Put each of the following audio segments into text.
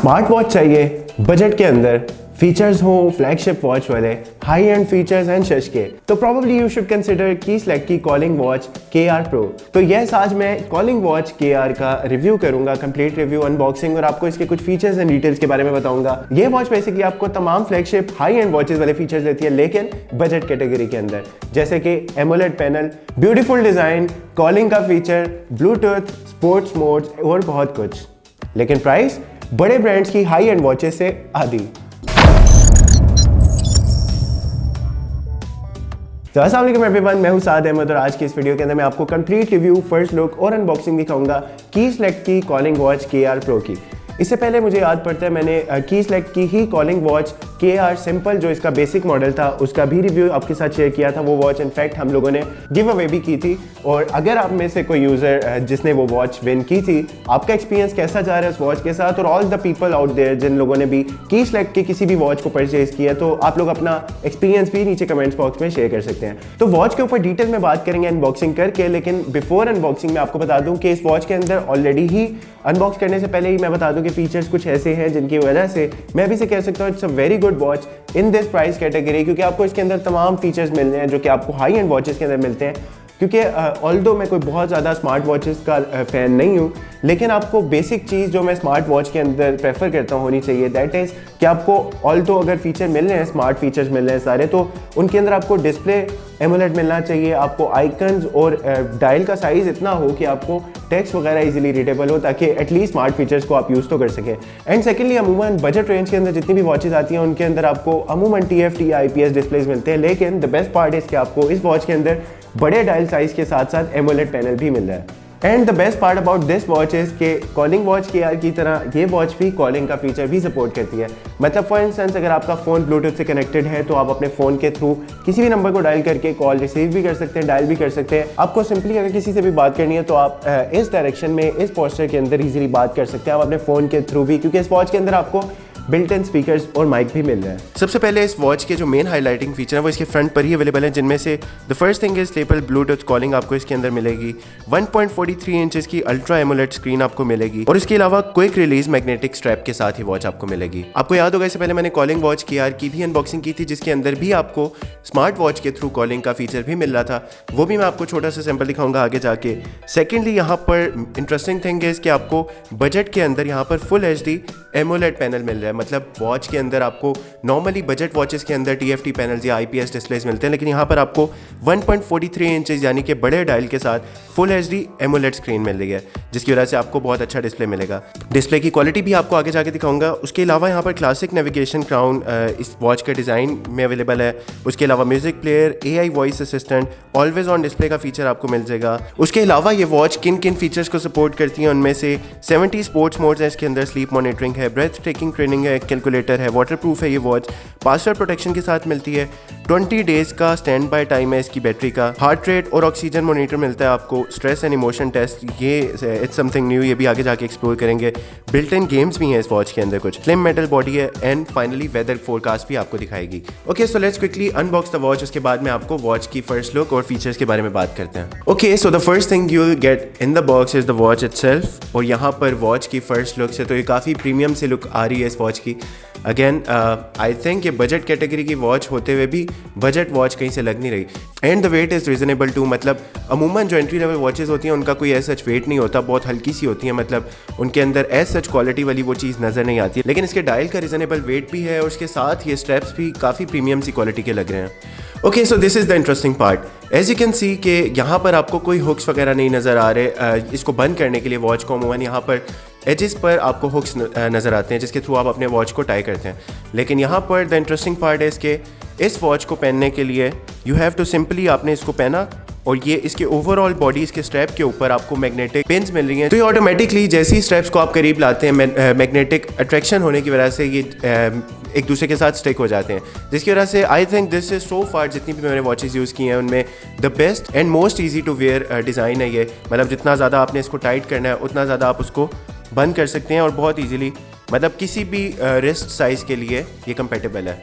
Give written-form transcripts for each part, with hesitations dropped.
Smart watch चाहिए budget के अंदर, फीचर्स हो फ्लैगशिप वॉच वाले, हाई एंड फीचर्स एंड शश के, तो प्रॉब्ली यू शुड कंसिडर कीसलेट की कॉलिंग वॉच KR Pro। तो यस, आज मैं कॉलिंग वॉच KR का रिव्यू करूंगा, कंप्लीट रिव्यू, अनबॉक्सिंग, और आपको इसके कुछ फीचर्स एंड डिटेल्स के बारे में बताऊंगा। ये वॉच बेसिकली आपको तमाम फ्लैगशिप हाई एंड वॉचेस वाले फीचर्स देती है, लेकिन बजट कैटेगरी के अंदर, जैसे कि AMOLED panel, beautiful design, calling का फीचर, ब्लूटूथ, स्पोर्ट्स मोड्स और बहुत कुछ। लेकिन प्राइस बड़े ब्रांड्स की हाई एंड वॉचेस से आधी। तो अस्सलाम वालेकुम एवरीवन, मैं हूं साद अहमद और आज की इस वीडियो के अंदर मैं आपको कंप्लीट रिव्यू, फर्स्ट लुक और अनबॉक्सिंग दिखाऊंगा कीसलेट की कॉलिंग वॉच KR Pro की। इससे पहले मुझे याद पड़ता है मैंने कीसलेट की ही कॉलिंग वॉच KR सिंपल, जो इसका बेसिक मॉडल था, उसका भी रिव्यू आपके साथ शेयर किया था। वो वॉच इनफैक्ट हम लोगों ने गिव अवे भी की थी। और अगर आप में से कोई यूज़र जिसने वो वॉच विन की थी, आपका एक्सपीरियंस कैसा जा रहा है उस वॉच के साथ, और all the people out there जिन लोगों ने भी कीसलेट की किसी भी वॉच को परचेज किया, तो आप लोग अपना एक्सपीरियंस भी नीचे कमेंट्स बॉक्स में शेयर कर सकते हैं। तो वॉच के ऊपर डिटेल में बात करेंगे अनबॉक्सिंग करके, लेकिन बिफोर अनबॉक्सिंग में आपको बता दूं कि इस वॉच के अंदर ऑलरेडी ही अनबॉक्स करने से पहले ही मैं बता दूं कि फीचर्स कुछ ऐसे हैं जिनकी वजह से मैं भी से कह सकता हूँ it's a very good watch in this price category, क्योंकि आपको इसके अंदर तमाम फीचर्स मिल रहे हैं जो कि आपको हाई एंड वॉचेस के अंदर मिलते हैं। क्योंकि ऑल्दो मैं कोई बहुत ज़्यादा स्मार्ट वॉचेस का फ़ैन नहीं हूँ, लेकिन आपको बेसिक चीज़ जो मैं स्मार्ट वॉच के अंदर प्रेफर करता हूँ होनी चाहिए, दैट इज़ कि आपको ऑल्दो अगर फीचर मिल रहे हैं, स्मार्ट फीचर्स मिल रहे हैं सारे, तो उनके अंदर आपको डिस्प्ले एमोलेड मिलना चाहिए, आपको आइकन्स और डायल का साइज़ इतना हो कि आपको टेक्स्ट वगैरह इजीली रीडेबल हो, ताकि एटलीस्ट स्मार्ट फीचर्स को आप यूज़ तो कर सकें। एंड सेकेंडली, अमूमन बजट रेंज के अंदर जितनी भी वॉचेस आती हैं उनके अंदर आपको अमूमन TFT IPS डिस्प्लेज मिलते हैं, लेकिन द बेस्ट पार्ट इज़ कि आपको इस वॉच के अंदर बड़े डायल साइज़ के साथ साथ एमोलेड पैनल भी मिल रहा है। And the best part about this watch is के कॉलिंग वॉच KR की तरह ये वॉच भी कॉलिंग का फीचर भी सपोर्ट करती है। मतलब फॉर इंस्टेंस, अगर आपका फ़ोन ब्लूटूथ से कनेक्टेड है तो आप अपने फ़ोन के थ्रू किसी भी नंबर को डायल करके कॉल रिसीव भी कर सकते हैं, डायल भी कर सकते हैं। आपको सिंपली अगर किसी से भी बात करनी है तो आप इस डायरेक्शन में, इस पोस्चर के अंदर ईजिली बात कर सकते हैं आप अपने फ़ोन के थ्रू भी, क्योंकि इस वॉच के अंदर आपको बिल्ट इन स्पीकर्स और माइक भी मिल रहा है। सबसे पहले इस वॉच के जो मेन हाईलाइटिंग फीचर है वो इसके फ्रंट पर ही अवेलेबल है, जिनमें से the first thing is staple Bluetooth calling आपको इसके अंदर मिलेगी। 1.43 इंचेस की अल्ट्रा एमोलेड स्क्रीन आपको मिलेगी, और इसके अलावा क्विक रिलीज मैग्नेटिक स्ट्रैप के साथ ही वॉच आपको मिलेगी। आपको याद होगा इससे पहले मैंने कॉलिंग वॉच KR की भी अनबॉक्सिंग की थी, जिसके अंदर भी आपको स्मार्ट वॉच के थ्रू कॉलिंग का फीचर भी मिल रहा था। वो भी मैं आपको छोटा सा सैंपल दिखाऊंगा आगे जाके। सेकेंडली, यहाँ पर इंटरेस्टिंग थिंग इज कि आपको बजट के अंदर यहाँ पर फुल HD एमोलेड पैनल मिल रहा है। मतलब वॉच के अंदर आपको नॉर्मली बजट वॉचेस के अंदर TFT पैनल्स या IPS डिस्प्लेस मिलते हैं, लेकिन यहाँ पर आपको 1.43 इंचेस यानी कि बड़े डायल के साथ फुल HD एमोलेड स्क्रीन मिल रही है, जिसकी वजह से आपको बहुत अच्छा डिस्प्ले मिलेगा। डिस्प्ले की क्वालिटी भी आपको आगे जाके दिखाऊंगा। उसके अलावा यहाँ पर क्लासिक नेविगेशन क्राउन इस वॉच के डिज़ाइन में अवेलेबल है। उसके अलावा music player, AI voice assistant, always on display का फीचर आपको मिल जाएगा। उसके अलावा ये वॉच किन किन फीचर्स को सपोर्ट करती है उनमें से 70 स्पोर्ट्स मोड्स है इसके अंदर, स्लीप मॉनिटरिंग है, ब्रेथ टेकिंग ट्रेनिंग है, कैलकुलेटर है, वाटरप्रूफ है ये वॉच, पासवर्ड प्रोटेक्शन के साथ मिलती है, 20 डेज का स्टैंड बाय टाइम है इसकी बैटरी का, हार्ट रेट और ऑक्सीजन मॉनिटर मिलता है आपको, स्ट्रेस एंड इमोशन टेस्ट, ये इट्स समथिंग न्यू, ये भी आगे जाके एक्सप्लोर करेंगे। बिल्ट इन गेम्स भी हैं इस वॉच के अंदर कुछ, स्लिम मेटल बॉडी है, एंड फाइनली वेदर फोरकास्ट भी आपको दिखाएगी। Okay, so let's quickly unbox the watch, उसके बाद में आपको वॉच की फर्स्ट लुक और फीचर्स के बारे में बात करते हैं। Okay, so the first thing you will get in the box is the watch itself, और यहाँ पर वॉच की फर्स्ट लुक से तो ये काफ़ी प्रीमियम से लुक आ रही है इस वॉच की। अगेन आई थिंक ये बजट कैटेगरी की वॉच होते हुए भी बजट वॉच कहीं से लग नहीं रही। And the weight is reasonable to, मतलब अमूमन जो एंट्री लेवल वॉचेस होती हैं उनका कोई ऐसा सच वेट नहीं होता, बहुत हल्की सी होती है, मतलब उनके अंदर एज सच क्वालिटी वाली वो चीज़ नज़र नहीं आती है। लेकिन इसके डायल का रीजनेबल वेट भी है, और उसके साथ ये स्ट्रैप्स भी काफ़ी प्रीमियम सी क्वालिटी के लग रहे हैं। Okay, so this is the interesting part. As you can see कि यहाँ पर आपको कोई हुक्स वगैरह नहीं नज़र आ रहे। इसको बंद करने के लिए वॉच को अमूमन यहाँ पर एजेस पर आपको हुक्स नज़र आते हैं, जिसके थ्रू आप अपने वॉच को टाई करते हैं। लेकिन यहाँ पर द इंटरेस्टिंग पार्ट है इसके, इस वॉच को पहनने के लिए यू हैव टू सिंपली, आपने इसको पहना और ये इसके ओवरऑल बॉडी, इसके स्ट्रैप के ऊपर आपको मैग्नेटिक पिन्स मिल रही हैं। तो ये ऑटोमेटिकली जैसे ही स्ट्रैप्स को आप करीब लाते हैं, मैग्नेटिक अट्रैक्शन होने की वजह से ये एक दूसरे के साथ स्टिक हो जाते हैं, जिसकी वजह से I think this is so far जितनी भी मैंने वॉचेस यूज़ की हैं उनमें the best and most easy to wear design है ये। मतलब जितना ज़्यादा आपने इसको टाइट करना है उतना ज़्यादा आप उसको बंद कर सकते हैं, और बहुत ईजीली, मतलब किसी भी रिस्ट साइज़ के लिए ये कंपेटेबल है।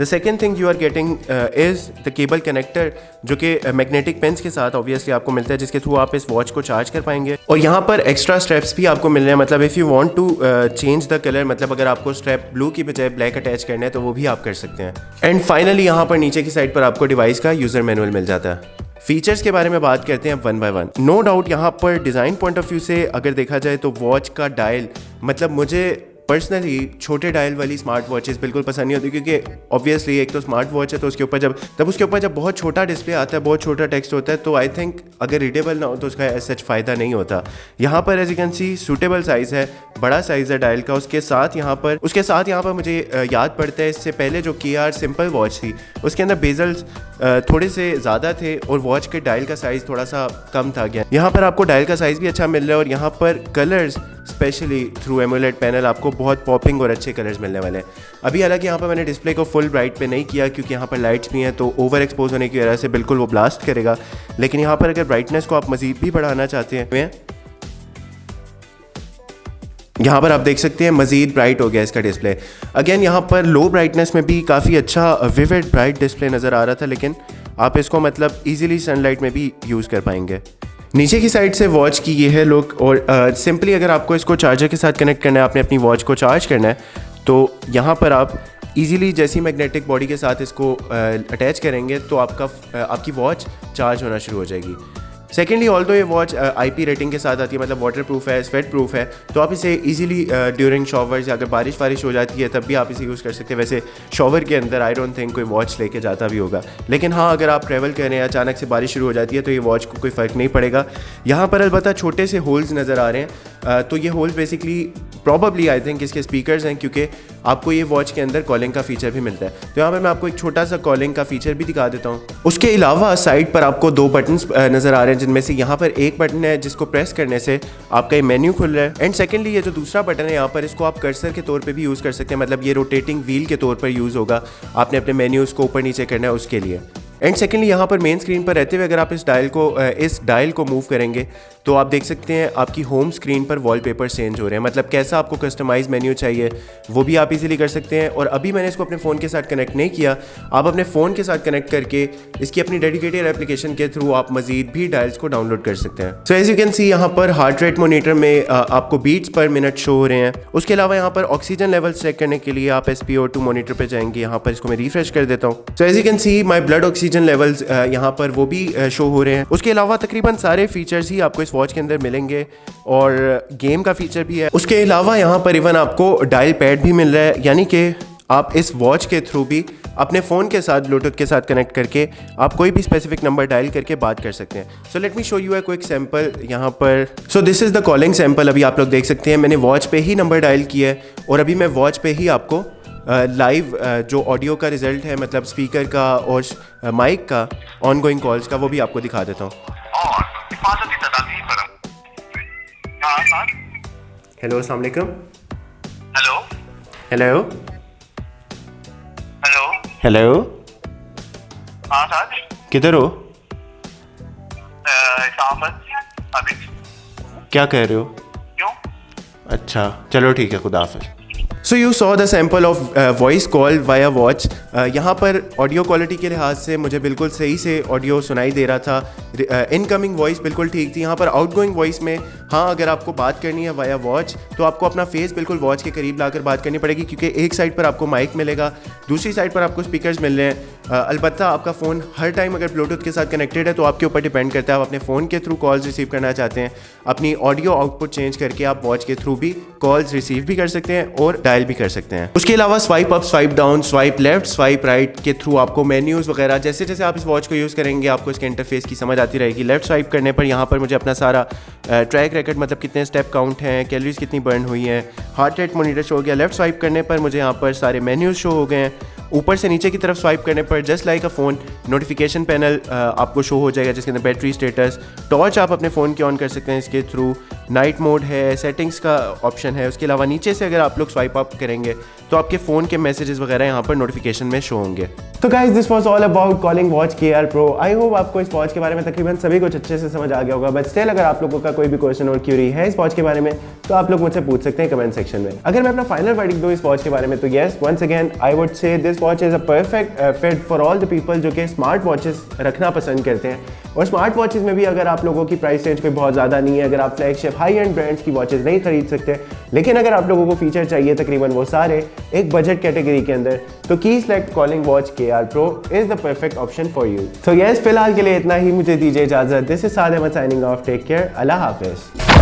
The second thing you are getting is the cable connector, जो कि मैग्नेटिक पेन्स के साथ ऑब्वियसली आपको मिलता है, जिसके थ्रू आप इस वॉच को चार्ज कर पाएंगे। और यहाँ पर एक्स्ट्रा स्ट्रैप्स भी आपको मिल रहे हैं, मतलब if you want to change the colour, मतलब अगर आपको स्ट्रैप ब्लू की बजाय ब्लैक अटैच करना है तो वो भी आप कर सकते हैं। एंड फाइनली यहाँ पर नीचे की साइड पर आपको डिवाइस का यूज़र मैनुअल मिल जाता है। फीचर्स के बारे में बात करते हैं one by one. No doubt यहाँ पर डिज़ाइन पॉइंट ऑफ व्यू से अगर देखा जाए तो वॉच का डायल, मतलब मुझे पर्सनली छोटे डायल वाली स्मार्ट वॉचेस बिल्कुल पसंद नहीं होती, क्योंकि ऑब्वियसली एक तो स्मार्ट वॉच है तो उसके ऊपर जब बहुत छोटा डिस्प्ले आता है, बहुत छोटा टेक्स्ट होता है, तो आई थिंक अगर रीडेबल ना हो तो उसका एज सच फ़ायदा नहीं होता। यहाँ पर as you can see suitable size है, बड़ा साइज़ है डायल का। उसके साथ यहाँ पर मुझे याद पड़ता है इससे पहले जो KR सिंपल वॉच थी उसके अंदर बेजल्स थोड़े से ज़्यादा थे और वॉच के डायल का साइज़ थोड़ा सा कम था। गया यहाँ पर आपको डायल का साइज़ भी अच्छा मिल रहा है, और यहाँ पर colours specially through emulate panel आपको बहुत पॉपिंग और अच्छे कलर्स मिलने वाले हैं। अभी हालांकि यहाँ पर मैंने डिस्प्ले को फुल ब्राइट पे नहीं किया, क्योंकि यहाँ पर लाइट्स भी हैं तो ओवर एक्सपोज होने की वजह से बिल्कुल वो ब्लास्ट करेगा। लेकिन यहाँ पर अगर ब्राइटनेस को आप मज़ीद भी बढ़ाना चाहते हैं, यहाँ पर आप देख सकते हैं मज़ीद ब्राइट हो गया इसका डिस्प्ले। अगेन यहाँ पर लो ब्राइटनेस में भी काफ़ी अच्छा विविड ब्राइट डिस्प्ले नज़र आ रहा था, लेकिन आप इसको मतलब ईजिली सनलाइट में भी यूज़ कर पाएंगे। नीचे की साइड से वॉच की ये है लुक, और सिंपली अगर आपको इसको चार्जर के साथ कनेक्ट करना है, आपने अपनी वॉच को चार्ज करना है, तो यहाँ पर आप इजीली जैसी मैग्नेटिक बॉडी के साथ इसको अटैच करेंगे तो आपकी वॉच चार्ज होना शुरू हो जाएगी। सेकेंडली ऑल्दो ये वॉच IP रेटिंग के साथ आती है, मतलब वाटर प्रूफ है, स्वेट प्रूफ है, तो आप इसे इजीली ड्यूरिंग शॉवर्स या अगर बारिश हो जाती है तब भी आप इसे यूज़ कर सकते हैं। वैसे शॉवर के अंदर आई डोंट थिंक कोई वॉच लेके जाता भी होगा, लेकिन हाँ अगर आप ट्रैवल कर रहे हैं, अचानक से बारिश शुरू हो जाती है तो ये वॉच को कोई फ़र्क नहीं पड़ेगा। यहाँ पर अलबत्ता छोटे से होल्स नज़र आ रहे हैं, तो ये holes basically probably I think इसके स्पीकर्स हैं, क्योंकि आपको ये वॉच के अंदर कॉलिंग का फीचर भी मिलता है। तो यहाँ पर मैं आपको एक छोटा सा कॉलिंग का फीचर भी दिखा देता हूँ। उसके अलावा साइड पर आपको 2 बटन्स नज़र आ रहे हैं, जिनमें से यहाँ पर एक बटन है जिसको प्रेस करने से आपका ये मेन्यू खुल रहा है। एंड सेकेंडली ये जो दूसरा बटन है यहाँ पर, इसको आप कर्सर के तौर पे भी यूज़ कर सकते हैं, मतलब ये रोटेटिंग व्हील के तौर पर यूज़ होगा, आपने अपने मेन्यूज़ को ऊपर नीचे करना है उसके लिए। एंड सेकेंडली यहाँ पर मेन स्क्रीन पर रहते हुए अगर आप इस डायल को मूव करेंगे तो आप देख सकते हैं आपकी होम स्क्रीन पर वॉलपेपर चेंज हो रहे हैं, मतलब कैसा आपको कस्टमाइज मेन्यू चाहिए वो भी आप इजीली कर सकते हैं। और अभी मैंने इसको अपने फ़ोन के साथ कनेक्ट नहीं किया, आप अपने फ़ोन के साथ कनेक्ट करके इसकी अपनी डेडिकेटेड एप्लीकेशन के थ्रू आप मजीद भी डायल्स को डाउनलोड कर सकते हैं। So as you can see यहाँ पर हार्ट रेट मोनीटर में आपको बीट्स पर मिनट शो हो रहे हैं। उसके अलावा यहाँ पर ऑक्सीजन लेवल चेक करने के लिए आप SpO2 मोनीटर पर जाएंगे, यहाँ पर इसको मैं रिफ्रेश कर देता हूँ। So as you can see my blood oxygen levels यहाँ पर वो भी शो हो रहे हैं। उसके अलावा तकरीबन सारे फीचर्स ही आपको इस वॉच के अंदर मिलेंगे, और गेम का फीचर भी है। उसके अलावा यहाँ पर इवन आपको डायल पैड भी मिल रहा है, यानी कि आप इस वॉच के थ्रू भी अपने फ़ोन के साथ ब्लूटूथ के साथ कनेक्ट करके आप कोई भी स्पेसिफिक नंबर डायल करके बात कर सकते हैं। So let me show you a quick sample यहाँ पर। सो this is the calling sample. अभी आप लोग देख सकते हैं मैंने वॉच पे ही नंबर डायल किया है, और अभी मैं वॉच पे ही आपको लाइव जो ऑडियो का रिजल्ट है, मतलब स्पीकर का और माइक का ऑनगोइंग कॉल्स का, वो भी आपको दिखा देता हूँ। हेलो, अस्सलाम वालेकुम। हेलो हेलो हेलो हेलो, हाँ सर, किधर हो? इस्लामाबाद। अभी क्या कह रहे हो? क्यों? अच्छा चलो ठीक है, खुदा हाफिज़। So you saw the sample of voice call via watch. यहाँ पर ऑडियो क्वालिटी के लिहाज से मुझे बिल्कुल सही से ऑडियो सुनाई दे रहा था। इनकमिंग वॉइस बिल्कुल ठीक थी। यहाँ पर आउटगोइंग वॉइस में हाँ अगर आपको बात करनी है वाया वॉच तो आपको अपना फेस बिल्कुल वॉच के करीब लाकर बात करनी पड़ेगी, क्योंकि एक साइड पर आपको माइक मिलेगा, दूसरी साइड पर आपको स्पीकर्स मिल रहे हैं। अलबत्ता आपका फ़ोन हर टाइम अगर ब्लूटूथ के साथ कनेक्टेड है तो आपके ऊपर डिपेंड करता है, आप अपने फ़ोन के थ्रू कॉल्स रिसीव करना चाहते हैं, अपनी ऑडियो आउटपुट चेंज करके आप वॉच के थ्रू भी कॉल्स रिसीव भी कर सकते हैं और डायल भी कर सकते हैं। उसके अलावा swipe up, swipe down, swipe left, swipe right के थ्रू आपको मेन्यूज़ वगैरह जैसे जैसे आप इस वॉच को यूज़ करेंगे आपको इसके इंटरफेस की समझ आती रहेगी। लेफ्ट स्वाइप करने पर यहाँ पर मुझे अपना सारा ट्रैक रिकॉर्ड, मतलब कितने स्टेप काउंट हैं, कैलोरीज कितनी बर्न हुई हैं, हार्ट रेट मॉनिटर शो हो गया। लेफ्ट स्वाइप करने पर मुझे यहाँ पर सारे मेन्यूज़ शो हो गए हैं। ऊपर से नीचे की तरफ स्वाइप करने पर just like a phone notification panel आपको शो हो जाएगा, जिसके अंदर बैटरी स्टेटस, टॉर्च आप अपने फ़ोन के ऑन कर सकते हैं इसके थ्रू, नाइट मोड है, सेटिंग्स का ऑप्शन है। उसके अलावा नीचे से अगर आप लोग स्वाइप अप करेंगे तो आपके फ़ोन के मैसेजेस वगैरह यहाँ पर नोटिफिकेशन में शो होंगे। तो guys this was all about calling watch KR Pro। I hope आपको इस वॉच के बारे में तकरीबन सभी कुछ अच्छे से समझ आ गया होगा, बट स्टिल अगर आप लोगों का कोई भी क्वेश्चन और क्यूरी है इस वॉच के बारे में तो आप लोग मुझसे पूछ सकते हैं कमेंट सेक्शन में। अगर मैं अपना फाइनल वर्डिक्ट दूं इस वॉच के बारे में तो yes, once again I would say this watch is a perfect fit for all the people जो कि स्मार्ट वॉचेस रखना पसंद करते हैं। और स्मार्ट वॉचेस में भी अगर आप लोगों की प्राइस रेंज पे बहुत ज़्यादा नहीं है, अगर आप फ्लैगशिप हाई एंड ब्रांड्स की वॉचेस नहीं खरीद सकते, लेकिन अगर आप लोगों को फीचर चाहिए तकरीबन वो सारे एक बजट कैटेगरी के अंदर, तो की select calling watch KR Pro is the perfect option for you. तो यस, फिलहाल के लिए इतना ही, मुझे दीजिए इजाजत। This is Saad Ahmad signing off. Take care, अल्लाह हाफिज।